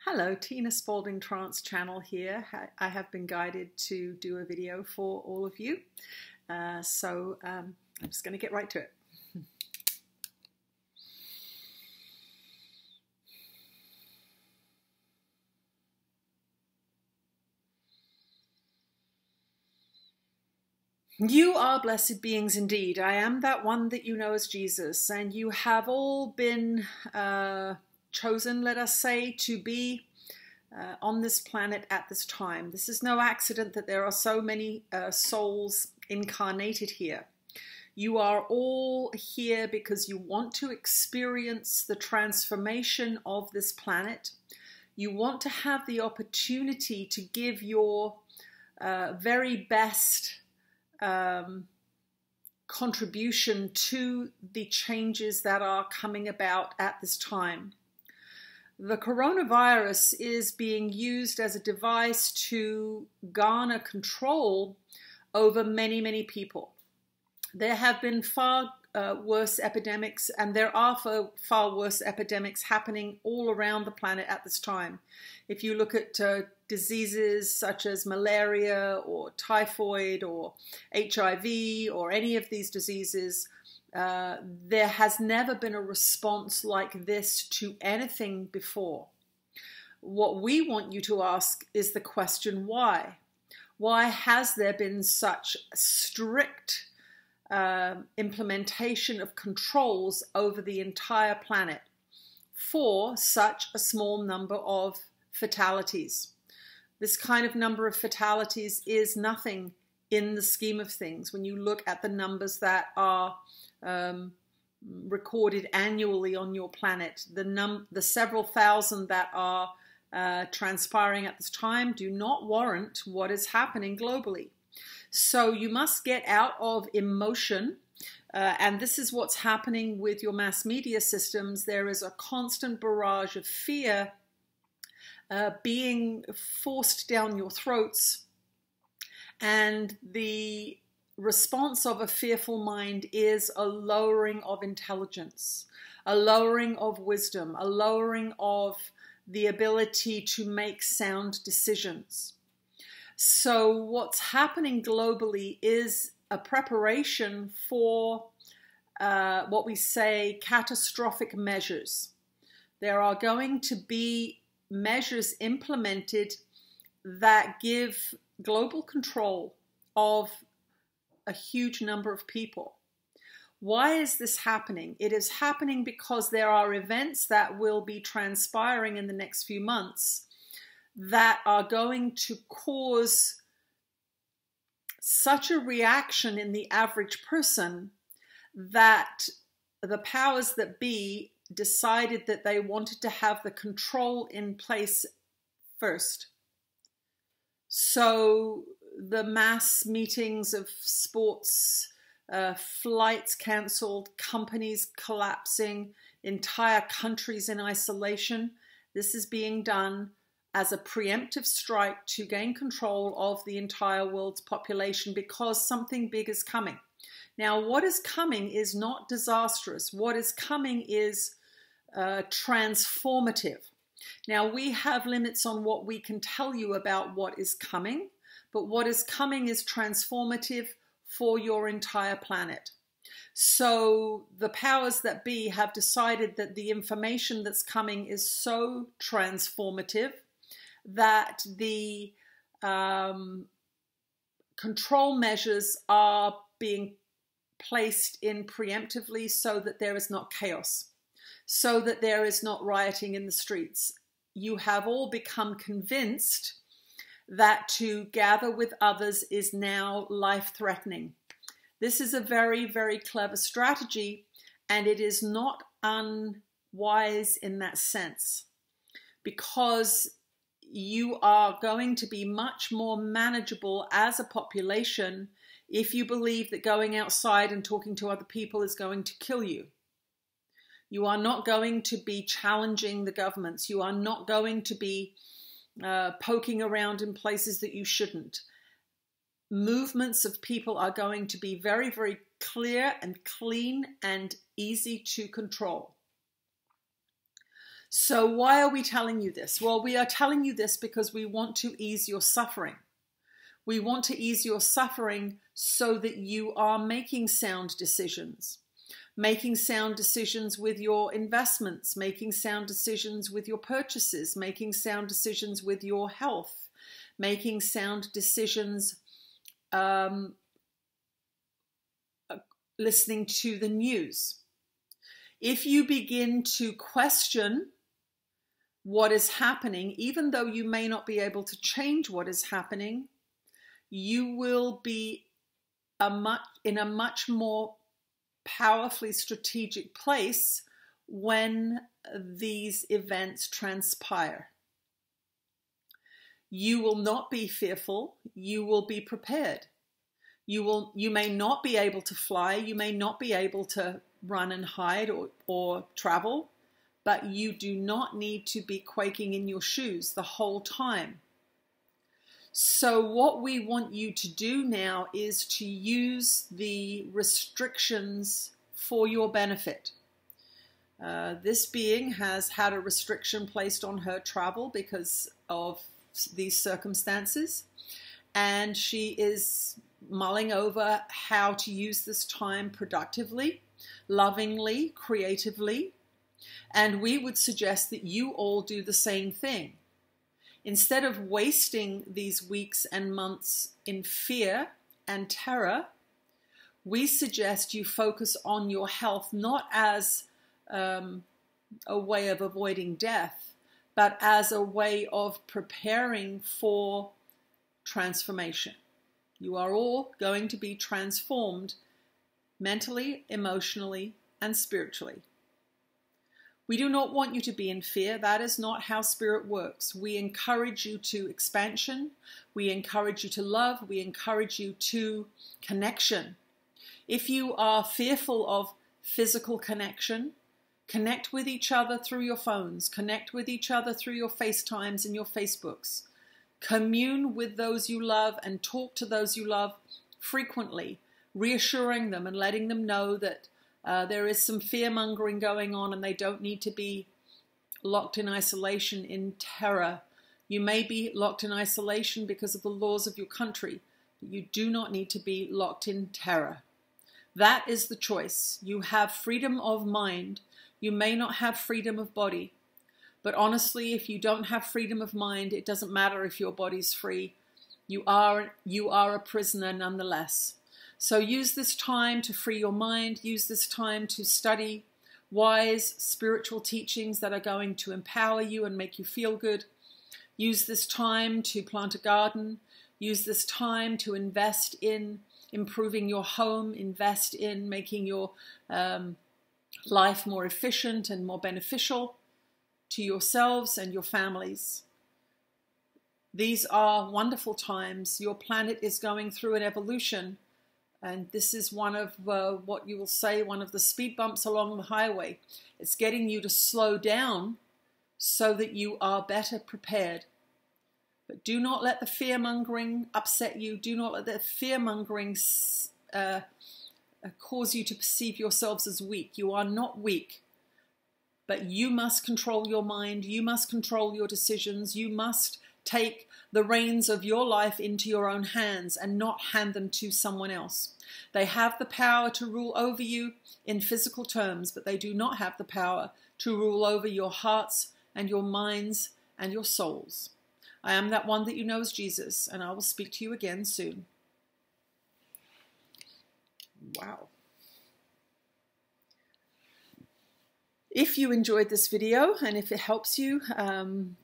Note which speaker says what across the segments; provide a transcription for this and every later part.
Speaker 1: Hello, Tina Spalding Trance channel here. I have been guided to do a video for all of you. I'm just going to get right to it. You are blessed beings indeed. I am that one that you know as Jesus, and you have all been chosen, let us say, to be on this planet at this time. This is no accident that there are so many souls incarnated here. You are all here because you want to experience the transformation of this planet. You want to have the opportunity to give your very best contribution to the changes that are coming about at this time. The coronavirus is being used as a device to garner control over many, many people. There have been far worse epidemics, and there are far worse epidemics happening all around the planet at this time. If you look at diseases such as malaria or typhoid or HIV or any of these diseases, there has never been a response like this to anything before. What we want you to ask is the question, why? Why has there been such strict implementation of controls over the entire planet for such a small number of fatalities? This kind of number of fatalities is nothing in the scheme of things when you look at the numbers that are recorded annually on your planet. The several thousand that are transpiring at this time do not warrant what is happening globally. So you must get out of emotion, and this is what's happening with your mass media systems. There is a constant barrage of fear being forced down your throats, and the response of a fearful mind is a lowering of intelligence, a lowering of wisdom, a lowering of the ability to make sound decisions. So what's happening globally is a preparation for what we say catastrophic measures. There are going to be measures implemented that give global control of a huge number of people. Why is this happening? It is happening because there are events that will be transpiring in the next few months that are going to cause such a reaction in the average person that the powers that be decided that they wanted to have the control in place first. So the mass meetings of sports, flights cancelled, companies collapsing, entire countries in isolation. This is being done as a preemptive strike to gain control of the entire world's population because something big is coming. Now, what is coming is not disastrous. What is coming is transformative. Now, we have limits on what we can tell you about what is coming, but what is coming is transformative for your entire planet. So the powers that be have decided that the information that's coming is so transformative that the control measures are being placed in preemptively so that there is not chaos, so that there is not rioting in the streets. You have all become convinced that to gather with others is now life-threatening. This is a very, very clever strategy, and it is not unwise in that sense, because you are going to be much more manageable as a population if you believe that going outside and talking to other people is going to kill you. You are not going to be challenging the governments. You are not going to be poking around in places that you shouldn't. Movements of people are going to be very, very clear and clean and easy to control. So why are we telling you this? Well, we are telling you this because we want to ease your suffering. We want to ease your suffering so that you are making sound decisions. Making sound decisions with your investments, making sound decisions with your purchases, making sound decisions with your health, making sound decisions listening to the news. If you begin to question what is happening, even though you may not be able to change what is happening, you will be in a much more powerfully strategic place when these events transpire. You will not be fearful, you will be prepared. You may not be able to fly, you may not be able to run and hide or travel, but you do not need to be quaking in your shoes the whole time. So what we want you to do now is to use the restrictions for your benefit. This being has had a restriction placed on her travel because of these circumstances, and she is mulling over how to use this time productively, lovingly, creatively, and we would suggest that you all do the same thing. Instead of wasting these weeks and months in fear and terror, we suggest you focus on your health, not as a way of avoiding death, but as a way of preparing for transformation. You are all going to be transformed mentally, emotionally, and spiritually. We do not want you to be in fear. That is not how Spirit works. We encourage you to expansion. We encourage you to love. We encourage you to connection. If you are fearful of physical connection, connect with each other through your phones. Connect with each other through your FaceTimes and your Facebooks. Commune with those you love and talk to those you love frequently, reassuring them and letting them know that there is some fear-mongering going on and they don't need to be locked in isolation in terror. You may be locked in isolation because of the laws of your country, but you do not need to be locked in terror. That is the choice. You have freedom of mind. You may not have freedom of body. But honestly, if you don't have freedom of mind, it doesn't matter if your body's free. You are a prisoner nonetheless. So use this time to free your mind. Use this time to study wise spiritual teachings that are going to empower you and make you feel good. Use this time to plant a garden. Use this time to invest in improving your home. Invest in making your life more efficient and more beneficial to yourselves and your families. These are wonderful times. Your planet is going through an evolution. And this is one of what you will say, one of the speed bumps along the highway. It's getting you to slow down so that you are better prepared. But do not let the fear-mongering upset you. Do not let the fear-mongering cause you to perceive yourselves as weak. You are not weak. But you must control your mind. You must control your decisions. You must take the reins of your life into your own hands and not hand them to someone else. They have the power to rule over you in physical terms, but they do not have the power to rule over your hearts and your minds and your souls. I am that one that you know as Jesus, and I will speak to you again soon. Wow. If you enjoyed this video and if it helps you,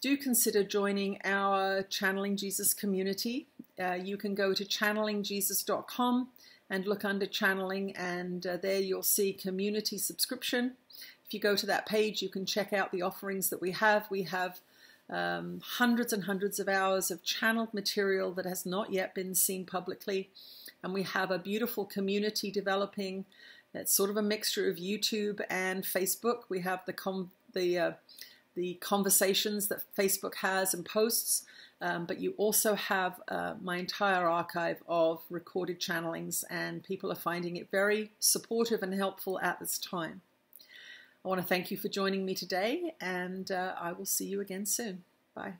Speaker 1: do consider joining our Channeling Jesus community. You can go to channelingjesus.com and look under channeling, and there you'll see community subscription. If you go to that page, you can check out the offerings that we have. We have hundreds and hundreds of hours of channeled material that has not yet been seen publicly, and we have a beautiful community developing. It's sort of a mixture of YouTube and Facebook. We have the conversations that Facebook has and posts, but you also have my entire archive of recorded channelings, and people are finding it very supportive and helpful at this time. I want to thank you for joining me today, and I will see you again soon. Bye.